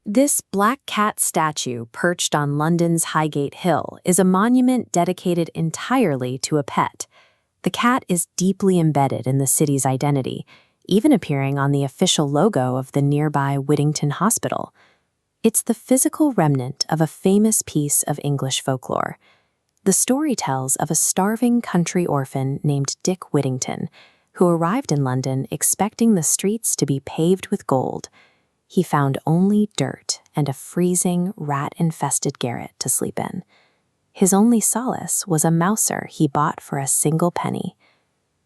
This black cat statue perched on London's Highgate Hill is a monument dedicated entirely to a pet. The cat is deeply embedded in the city's identity, even appearing on the official logo of the nearby Whittington Hospital. It's the physical remnant of a famous piece of English folklore. The story tells of a starving country orphan named Dick Whittington, who arrived in London expecting the streets to be paved with gold. He found only dirt and a freezing, rat-infested garret to sleep in. His only solace was a mouser he bought for a single penny.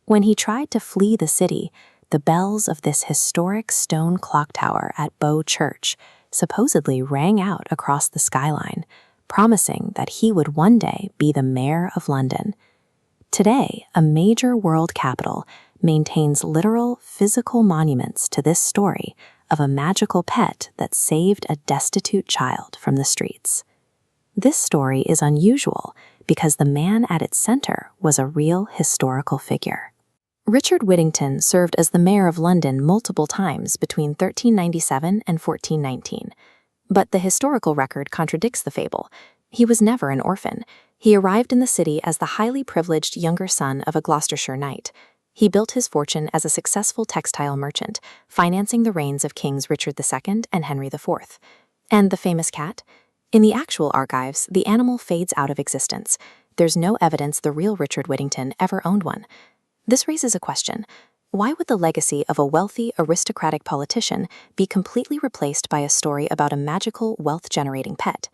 When he tried to flee the city, the bells of this historic stone clock tower at Bow Church supposedly rang out across the skyline, promising that he would one day be the mayor of London. Today, a major world capital maintains literal, physical monuments to this story of a magical pet that saved a destitute child from the streets. This story is unusual because the man at its center was a real historical figure. Richard Whittington served as the mayor of London multiple times between 1397 and 1419. But the historical record contradicts the fable. He was never an orphan. He arrived in the city as the highly privileged younger son of a Gloucestershire knight. He built his fortune as a successful textile merchant, financing the reigns of Kings Richard II and Henry IV. And the famous cat? In the actual archives, the animal fades out of existence. There's no evidence the real Richard Whittington ever owned one. This raises a question. Why would the legacy of a wealthy, aristocratic politician be completely replaced by a story about a magical, wealth-generating pet?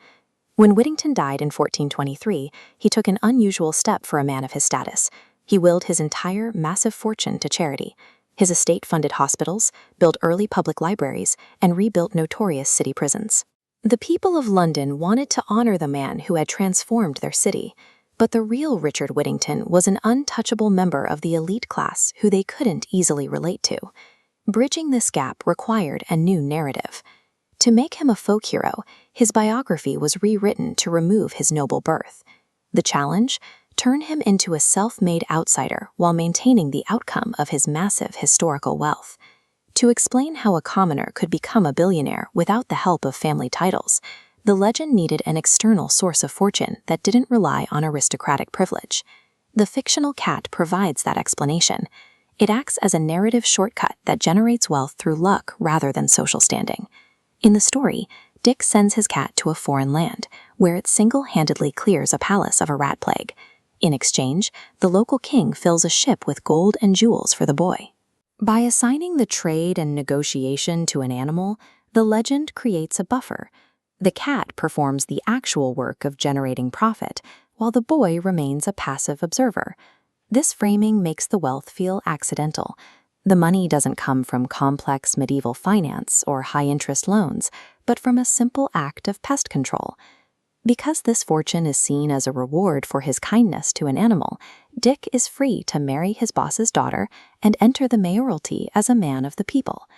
When Whittington died in 1423, he took an unusual step for a man of his status. He willed his entire massive fortune to charity. His estate funded hospitals, built early public libraries, and rebuilt notorious city prisons. The people of London wanted to honor the man who had transformed their city, but the real Richard Whittington was an untouchable member of the elite class who they couldn't easily relate to. Bridging this gap required a new narrative. To make him a folk hero, his biography was rewritten to remove his noble birth. The challenge? Turn him into a self-made outsider while maintaining the outcome of his massive historical wealth. To explain how a commoner could become a billionaire without the help of family titles, the legend needed an external source of fortune that didn't rely on aristocratic privilege. The fictional cat provides that explanation. It acts as a narrative shortcut that generates wealth through luck rather than social standing. In the story, Dick sends his cat to a foreign land, where it single-handedly clears a palace of a rat plague. In exchange, the local king fills a ship with gold and jewels for the boy. By assigning the trade and negotiation to an animal, the legend creates a buffer. The cat performs the actual work of generating profit, while the boy remains a passive observer. This framing makes the wealth feel accidental. The money doesn't come from complex medieval finance or high-interest loans, but from a simple act of pest control. Because this fortune is seen as a reward for his kindness to an animal, Dick is free to marry his boss's daughter and enter the mayoralty as a man of the people.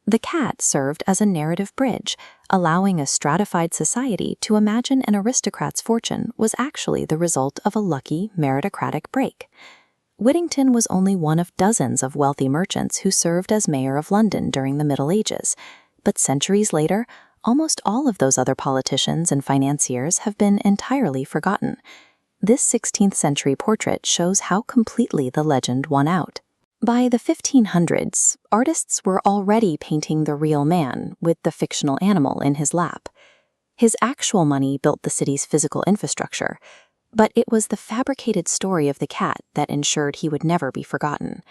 The cat served as a narrative bridge, allowing a stratified society to imagine an aristocrat's fortune was actually the result of a lucky meritocratic break. Whittington was only one of dozens of wealthy merchants who served as mayor of London during the Middle Ages, but centuries later, almost all of those other politicians and financiers have been entirely forgotten. This 16th century portrait shows how completely the legend won out. By the 1500s, artists were already painting the real man with the fictional animal in his lap. His actual money built the city's physical infrastructure, but it was the fabricated story of the cat that ensured he would never be forgotten.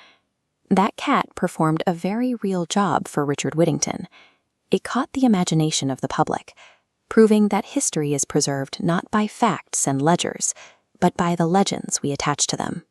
That cat performed a very real job for Richard Whittington. It caught the imagination of the public, proving that history is preserved not by facts and ledgers, but by the legends we attach to them.